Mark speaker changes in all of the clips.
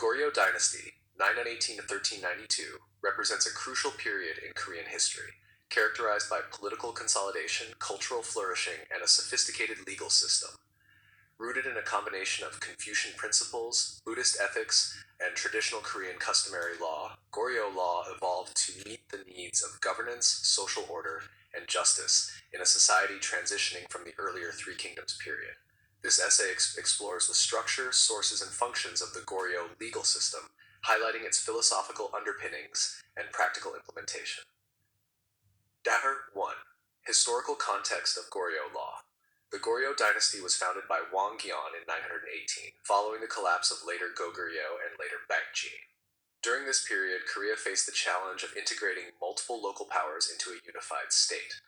Speaker 1: Goryeo dynasty, 918 to 1392, represents a crucial period in Korean history, characterized by political consolidation, cultural flourishing, and a sophisticated legal system. Rooted in a combination of Confucian principles, Buddhist ethics, and traditional Korean customary law, Goryeo law evolved to meet the needs of governance, social order, and justice in a society transitioning from the earlier Three Kingdoms period. This essay explores the structure, sources, and functions of the Goryeo legal system, highlighting its philosophical underpinnings and practical implementation. Data 1. Historical context of Goryeo law. The Goryeo dynasty was founded by Wang Gyeon in 918, following the collapse of later Goryeo and later Baekje. During this period, Korea faced the challenge of integrating multiple local powers into a unified state.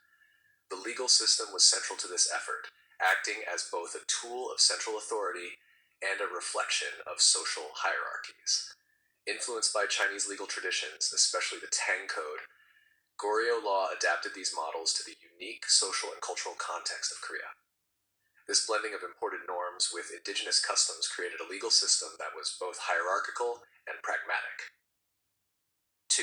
Speaker 1: The legal system was central to this effort, acting as both a tool of central authority and a reflection of social hierarchies. Influenced by Chinese legal traditions, especially the Tang Code, Goryeo law adapted these models to the unique social and cultural context of Korea. This blending of imported norms with indigenous customs created a legal system that was both hierarchical and pragmatic. 2.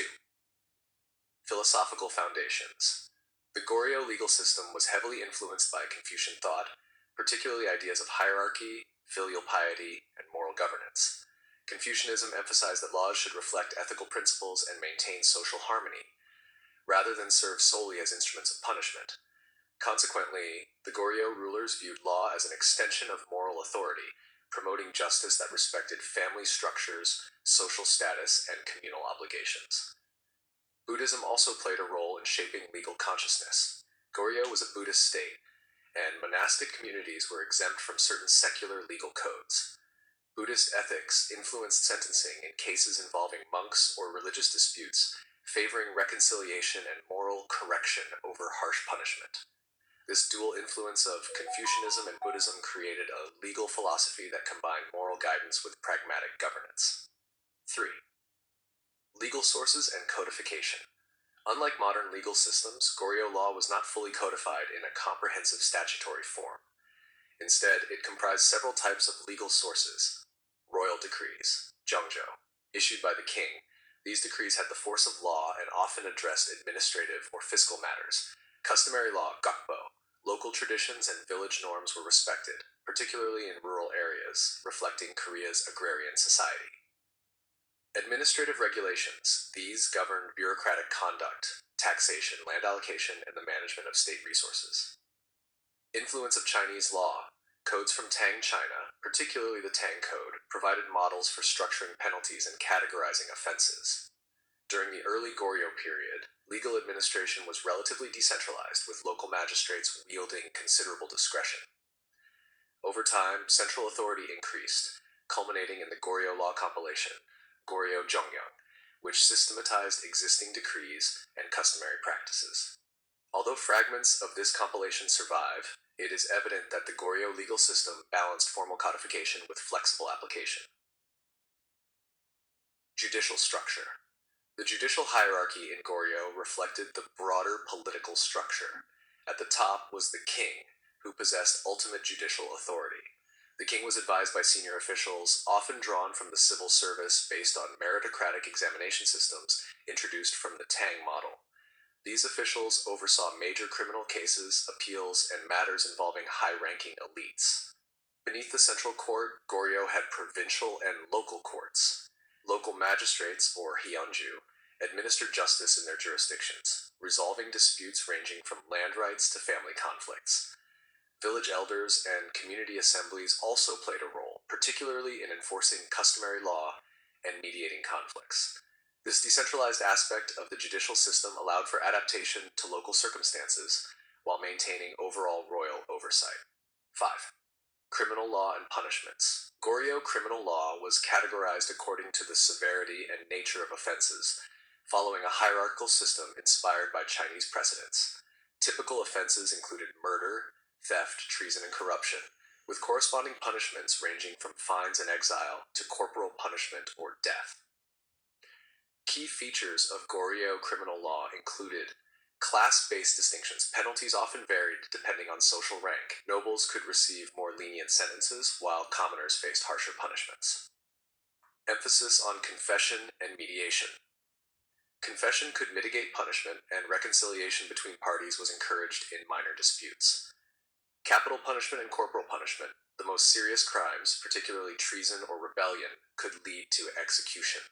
Speaker 1: Philosophical foundations. The Goryeo legal system was heavily influenced by Confucian thought, particularly ideas of hierarchy, filial piety, and moral governance. Confucianism emphasized that laws should reflect ethical principles and maintain social harmony, rather than serve solely as instruments of punishment. Consequently, the Goryeo rulers viewed law as an extension of moral authority, promoting justice that respected family structures, social status, and communal obligations. Buddhism also played a role in shaping legal consciousness. Goryeo was a Buddhist state, and monastic communities were exempt from certain secular legal codes. Buddhist ethics influenced sentencing in cases involving monks or religious disputes, favoring reconciliation and moral correction over harsh punishment. This dual influence of Confucianism and Buddhism created a legal philosophy that combined moral guidance with pragmatic governance. 3. Legal sources and codification. Unlike modern legal systems, Goryeo law was not fully codified in a comprehensive statutory form. Instead, it comprised several types of legal sources. Royal decrees, Jeongjo, issued by the king. These decrees had the force of law and often addressed administrative or fiscal matters. Customary law, Gakbo. Local traditions and village norms were respected, particularly in rural areas, reflecting Korea's agrarian society. Administrative regulations. These governed bureaucratic conduct, taxation, land allocation, and the management of state resources. Influence of Chinese law. Codes from Tang China, particularly the Tang Code, provided models for structuring penalties and categorizing offenses. During the early Goryeo period, legal administration was relatively decentralized, with local magistrates wielding considerable discretion. Over time, central authority increased, culminating in the Goryeo law compilation, Goryeo Jongyang, which systematized existing decrees and customary practices. Although fragments of this compilation survive, it is evident that the Goryeo legal system balanced formal codification with flexible application. Judicial structure. The judicial hierarchy in Goryeo reflected the broader political structure. At the top was the king, who possessed ultimate judicial authority. The king was advised by senior officials, often drawn from the civil service based on meritocratic examination systems introduced from the Tang model. These officials oversaw major criminal cases, appeals, and matters involving high-ranking elites. Beneath the central court, Goryeo had provincial and local courts. Local magistrates, or hyunju, administered justice in their jurisdictions, resolving disputes ranging from land rights to family conflicts. Village elders and community assemblies also played a role, particularly in enforcing customary law and mediating conflicts. This decentralized aspect of the judicial system allowed for adaptation to local circumstances while maintaining overall royal oversight. 5. Criminal law and punishments. Goryeo criminal law was categorized according to the severity and nature of offenses, following a hierarchical system inspired by Chinese precedents. Typical offenses included murder, theft, treason, and corruption, with corresponding punishments ranging from fines and exile to corporal punishment or death. Key features of Goryeo criminal law included class-based distinctions. Penalties often varied depending on social rank. Nobles could receive more lenient sentences, while commoners faced harsher punishments. Emphasis on confession and mediation. Confession could mitigate punishment, and reconciliation between parties was encouraged in minor disputes. Capital punishment and corporal punishment, the most serious crimes, particularly treason or rebellion, could lead to execution.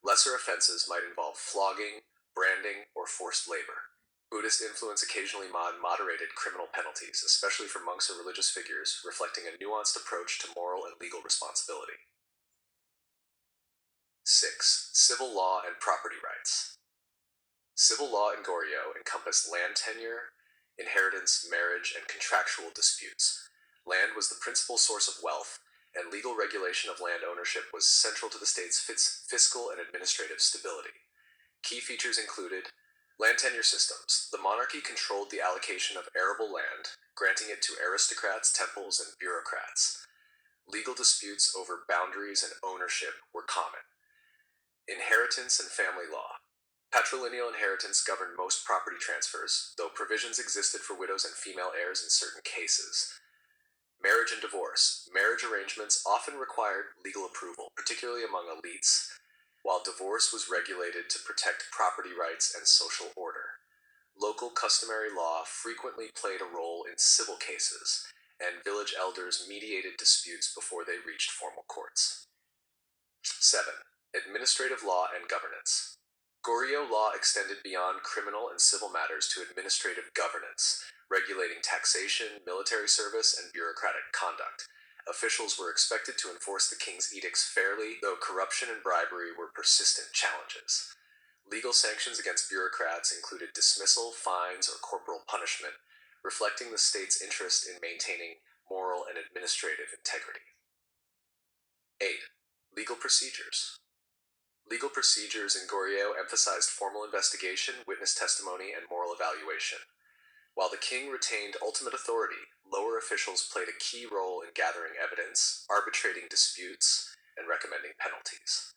Speaker 1: Lesser offenses might involve flogging, branding, or forced labor. Buddhist influence occasionally moderated criminal penalties, especially for monks or religious figures, reflecting a nuanced approach to moral and legal responsibility. 6. Civil law and property rights. Civil law in Goryeo encompassed land tenure, inheritance, marriage, and contractual disputes. Land was the principal source of wealth, and legal regulation of land ownership was central to the state's fiscal and administrative stability. Key features included land tenure systems. The monarchy controlled the allocation of arable land, granting it to aristocrats, temples, and bureaucrats. Legal disputes over boundaries and ownership were common. Inheritance and family law. Patrilineal inheritance governed most property transfers, though provisions existed for widows and female heirs in certain cases. Marriage and divorce. Marriage arrangements often required legal approval, particularly among elites, while divorce was regulated to protect property rights and social order. Local customary law frequently played a role in civil cases, and village elders mediated disputes before they reached formal courts. 7. Administrative law and governance. Goryeo law extended beyond criminal and civil matters to administrative governance, regulating taxation, military service, and bureaucratic conduct. Officials were expected to enforce the king's edicts fairly, though corruption and bribery were persistent challenges. Legal sanctions against bureaucrats included dismissal, fines, or corporal punishment, reflecting the state's interest in maintaining moral and administrative integrity. 8. Legal procedures. Legal procedures in Goryeo emphasized formal investigation, witness testimony, and moral evaluation. While the king retained ultimate authority, lower officials played a key role in gathering evidence, arbitrating disputes, and recommending penalties.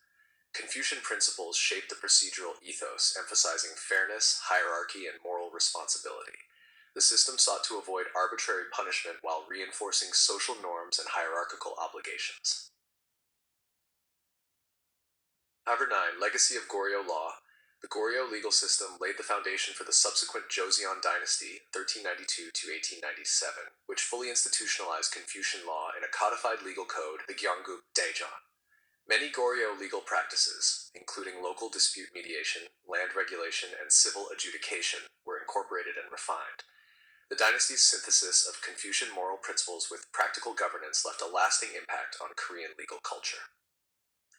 Speaker 1: Confucian principles shaped the procedural ethos, emphasizing fairness, hierarchy, and moral responsibility. The system sought to avoid arbitrary punishment while reinforcing social norms and hierarchical obligations. Number 9. Legacy of Goryeo law. The Goryeo legal system laid the foundation for the subsequent Joseon dynasty, 1392 to 1897, which fully institutionalized Confucian law in a codified legal code, the Gyeongguk Daejeon. Many Goryeo legal practices, including local dispute mediation, land regulation, and civil adjudication, were incorporated and refined. The dynasty's synthesis of Confucian moral principles with practical governance left a lasting impact on Korean legal culture.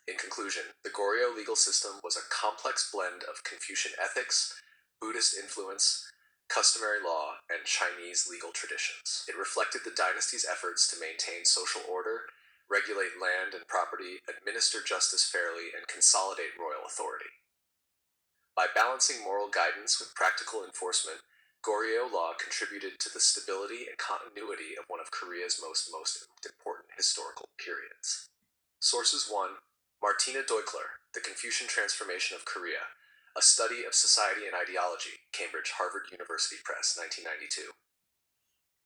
Speaker 1: In conclusion, the Goryeo legal system was a complex blend of Confucian ethics, Buddhist influence, customary law, and Chinese legal traditions. It reflected the dynasty's efforts to maintain social order, regulate land and property, administer justice fairly, and consolidate royal authority. By balancing moral guidance with practical enforcement, Goryeo law contributed to the stability and continuity of one of Korea's most important historical periods. Sources 1. Martina Deukler, The Confucian Transformation of Korea, A Study of Society and Ideology, Cambridge, Harvard University Press, 1992.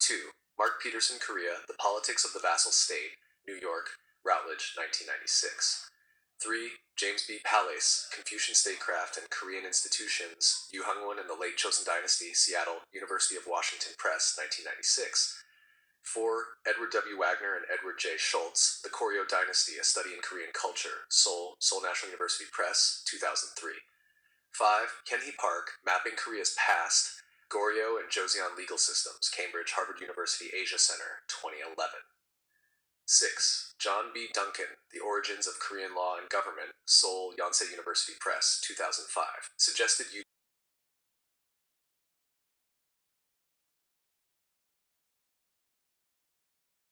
Speaker 1: 2. Mark Peterson, Korea, The Politics of the Vassal State, New York, Routledge, 1996. 3. James B. Palais, Confucian Statecraft and Korean Institutions, Yu Hungwon and the Late Joseon Dynasty, Seattle, University of Washington Press, 1996. 4. Edward W. Wagner and Edward J. Schultz, The Goryeo Dynasty, A Study in Korean Culture, Seoul, Seoul National University Press, 2003. 5. Kenhee Park, Mapping Korea's Past, Goryeo and Joseon Legal Systems, Cambridge, Harvard University Asia Center, 2011. 6. John B. Duncan, The Origins of Korean Law and Government, Seoul, Yonsei University Press, 2005. Suggested